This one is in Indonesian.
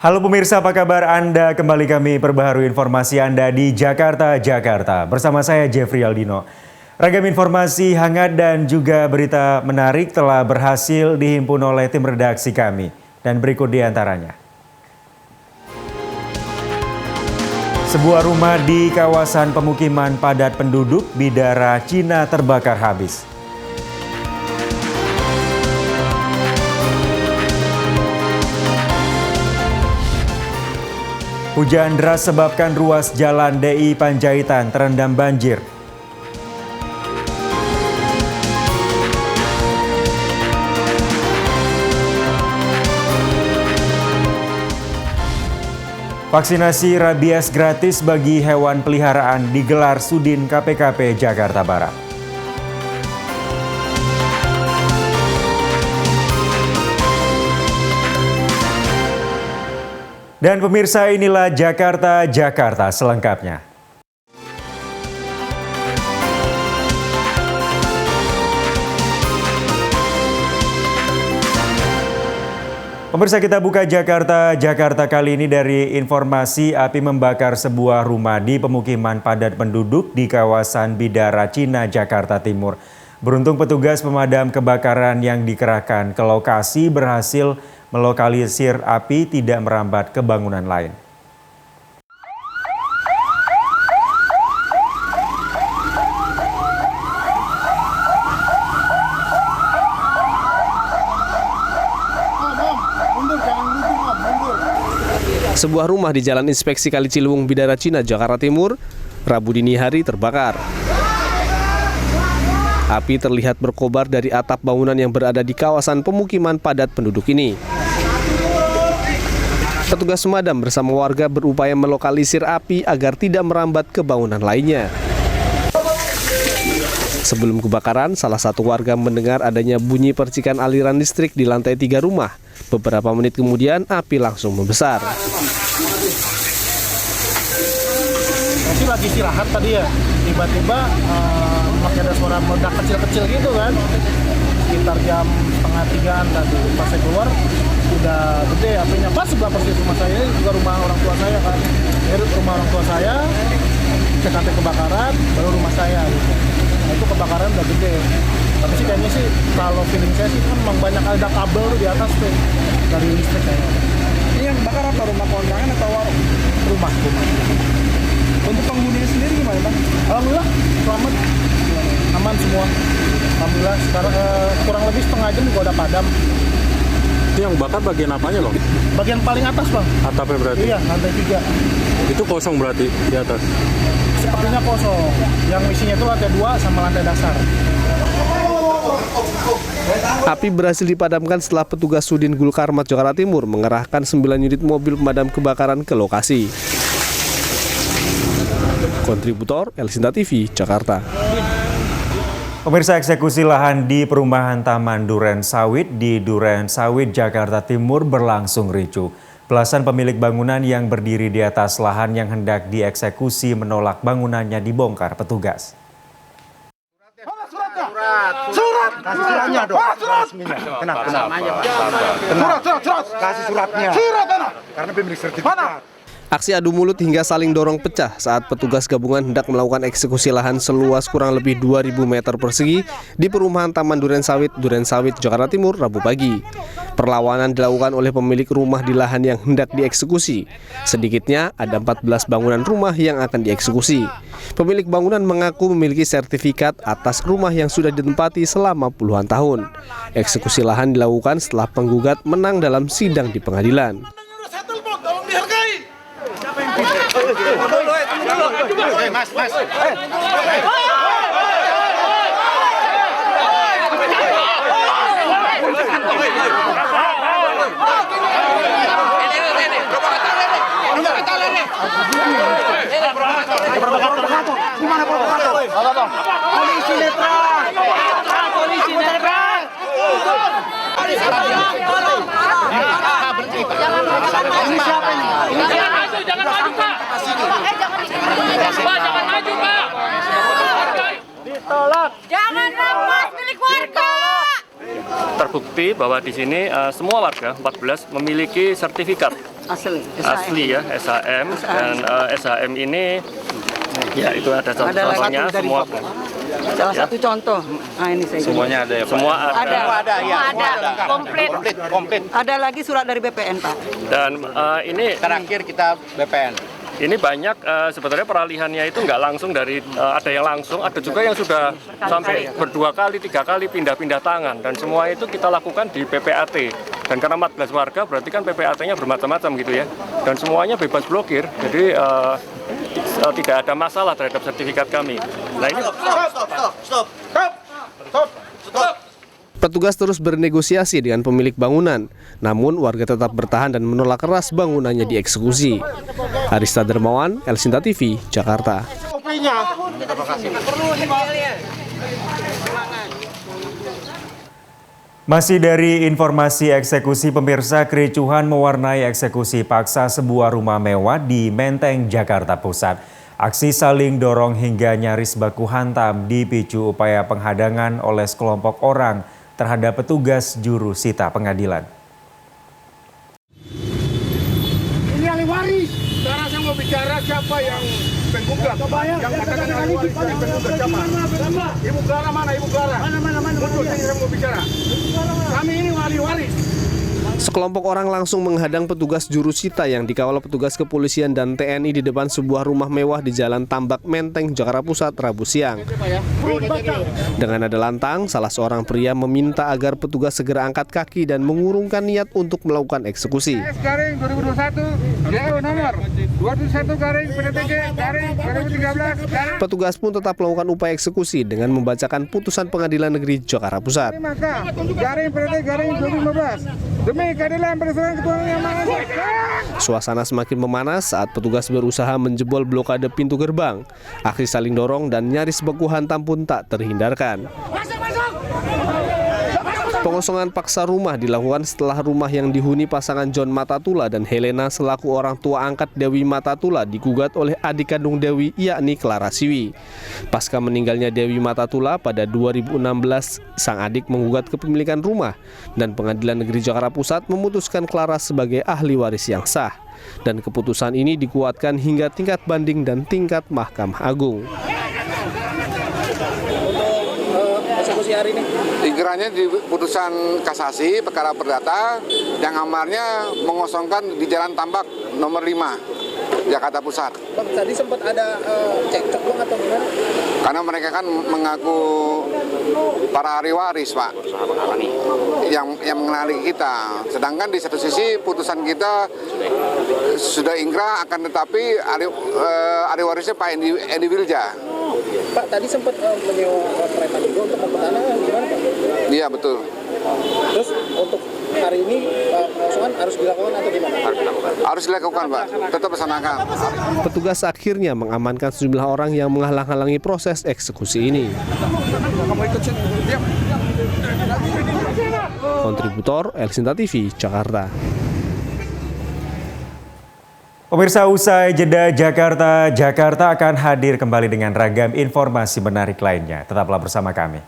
Halo pemirsa, apa kabar Anda? Kembali kami perbaharui informasi Anda di Jakarta. Bersama saya Jeffrey Aldino. Ragam informasi hangat dan juga berita menarik telah berhasil dihimpun oleh tim redaksi kami. Dan berikut di antaranya. Sebuah rumah di kawasan pemukiman padat penduduk Bidara Cina terbakar habis. Hujan deras sebabkan ruas jalan DI Panjaitan terendam banjir. Vaksinasi rabies gratis bagi hewan peliharaan digelar Sudin KPKP Jakarta Barat. Dan pemirsa, inilah Jakarta selengkapnya. Pemirsa, kita buka Jakarta kali ini dari informasi api membakar sebuah rumah di pemukiman padat penduduk di kawasan Bidara Cina, Jakarta Timur. Beruntung petugas pemadam kebakaran yang dikerahkan ke lokasi berhasil melokalisir api tidak merambat ke bangunan lain. Sebuah rumah di Jalan Inspeksi Kali Ciliwung, Bidara Cina, Jakarta Timur, Rabu dini hari terbakar. Api terlihat berkobar dari atap bangunan yang berada di kawasan pemukiman padat penduduk ini. Petugas pemadam bersama warga berupaya melokalisir api agar tidak merambat ke bangunan lainnya. Sebelum kebakaran, salah satu warga mendengar adanya bunyi percikan aliran listrik di lantai 3 rumah. Beberapa menit kemudian, api langsung membesar. Masih lagi istirahat tadi ya, tiba-tiba ada suara meledak kecil-kecil gitu kan. Sekitar jam 2:30-an tadi, pas saya keluar udah gede apinya. Pas sebelah persis rumah saya, ini juga rumah orang tua saya kan. Ini rumah orang tua saya, TKP kebakaran, baru rumah saya gitu. Nah, itu kebakaran udah gede. Tapi sih kayaknya sih, kalau feeling saya sih memang banyak ada kabel di atas tuh, dari listrik kayaknya. Ini yang bakar apa? Rumah kontrakan atau warung? Rumah. Untuk penghuninya sendiri gimana, Bang? Alhamdulillah, selamat. Aman semua. Alhamdulillah, sekarang kurang lebih setengah jam juga udah padam. Itu yang bakar bagian apanya loh? Bagian paling atas, Bang. Atapnya berarti? Iya, lantai 3. Itu kosong berarti di atas? Sepertinya kosong. Yang isinya itu lantai 2 sama lantai dasar. Api berhasil dipadamkan setelah petugas Sudin Gul Karmat Jakarta Timur mengerahkan 9 unit mobil pemadam kebakaran ke lokasi. Kontributor Elsinta TV, Jakarta. Pemirsa, eksekusi lahan di perumahan Taman Duren Sawit di Duren Sawit, Jakarta Timur berlangsung ricuh. Belasan pemilik bangunan yang berdiri di atas lahan yang hendak dieksekusi menolak bangunannya dibongkar petugas. Surat. Kasih suratnya dong. Kenapa? Surat. Kasih suratnya. Surat anak. Karena pemilik sertifikat. Aksi adu mulut hingga saling dorong pecah saat petugas gabungan hendak melakukan eksekusi lahan seluas kurang lebih 2.000 meter persegi di perumahan Taman Duren Sawit, Jakarta Timur, Rabu pagi. Perlawanan dilakukan oleh pemilik rumah di lahan yang hendak dieksekusi. Sedikitnya ada 14 bangunan rumah yang akan dieksekusi. Pemilik bangunan mengaku memiliki sertifikat atas rumah yang sudah ditempati selama puluhan tahun. Eksekusi lahan dilakukan setelah penggugat menang dalam sidang di pengadilan. Mas. Polisi netral. Jangan maju, Pak. Jangan maju, Pak. Ditolak. Jangan rampas milik warga. terbukti bahwa di sini semua warga 14 memiliki sertifikat asli ya SHM dan SHM ini ya itu ada contohnya semua. Salah satu contoh. Nah, ini saya Semuanya ada ya Pak? Semua ada. komplit. Ada lagi surat dari BPN, Pak. Dan ini Terakhir kita BPN. ini banyak sebetulnya peralihannya itu nggak langsung dari ada yang langsung, ada juga yang sudah sampai berdua kali, 3 kali pindah-pindah tangan dan semua itu kita lakukan di PPAT. Dan karena 14 warga berarti kan PPAT-nya bermacam-macam gitu ya. Dan semuanya bebas blokir. Jadi tidak ada masalah terhadap sertifikat kami. Nah ini Petugas terus bernegosiasi dengan pemilik bangunan, namun warga tetap bertahan dan menolak keras bangunannya dieksekusi. Arista Dermawan, Elsinta TV, Jakarta. Masih dari informasi eksekusi, pemirsa, kericuhan mewarnai eksekusi paksa sebuah rumah mewah di Menteng, Jakarta Pusat. Aksi saling dorong hingga nyaris baku hantam dipicu upaya penghadangan oleh sekelompok orang terhadap petugas juru sita pengadilan. Ini ahli waris. Sekarang saya mau bicara siapa yang penggugat. Yang katakan ahli waris yang penggugat siapa? Ibu Clara mana? Ibu Clara. Mana? Betul, saya mau bicara. Kami ini ahli waris. Sekelompok orang langsung menghadang petugas jurusita yang dikawal petugas kepolisian dan TNI di depan sebuah rumah mewah di Jalan Tambak Menteng, Jakarta Pusat, Rabu siang. Dengan nada lantang, salah seorang pria meminta agar petugas segera angkat kaki dan mengurungkan niat untuk melakukan eksekusi. Garing 2021, GO nomor 21 garing PDTG garing 2013 garing. Petugas pun tetap melakukan upaya eksekusi dengan membacakan putusan Pengadilan Negeri Jakarta Pusat. Maka garing PDTG garing 2015 demi keadilan berdasarkan ketuhanan yang maha esa. Suasana semakin memanas saat petugas berusaha menjebol blokade pintu gerbang. Aksi saling dorong dan nyaris baku hantam pun tak terhindarkan. Pengosongan paksa rumah dilakukan setelah rumah yang dihuni pasangan John Matatula dan Helena selaku orang tua angkat Dewi Matatula digugat oleh adik kandung Dewi yakni Clara Siwi. Pasca meninggalnya Dewi Matatula pada 2016, sang adik menggugat kepemilikan rumah dan Pengadilan Negeri Jakarta Pusat memutuskan Clara sebagai ahli waris yang sah. Dan keputusan ini dikuatkan hingga tingkat banding dan tingkat Mahkamah Agung. Ingkrahnya di putusan kasasi perkara perdata yang amarnya mengosongkan di Jalan Tambak nomor 5 Jakarta Pusat. Tadi sempat ada cekcok atau gimana? Karena mereka kan mengaku para ahli waris, Pak, yang mengenali kita. Sedangkan di satu sisi putusan kita sudah ingkrah, akan tetapi ahli warisnya Pak Endi Wilja. Pak, tadi sempat menyewa preman juga untuk mempertahankan gimana Pak? Iya, betul. Terus untuk hari ini pengosongan harus dilakukan atau gimana? Harus dilakukan, Pak. Tetap laksanakan. Petugas akhirnya mengamankan sejumlah orang yang menghalang-halangi proses eksekusi ini. Kontributor Elsinta TV, Jakarta. Pemirsa, usai jeda Jakarta akan hadir kembali dengan ragam informasi menarik lainnya. Tetaplah bersama kami.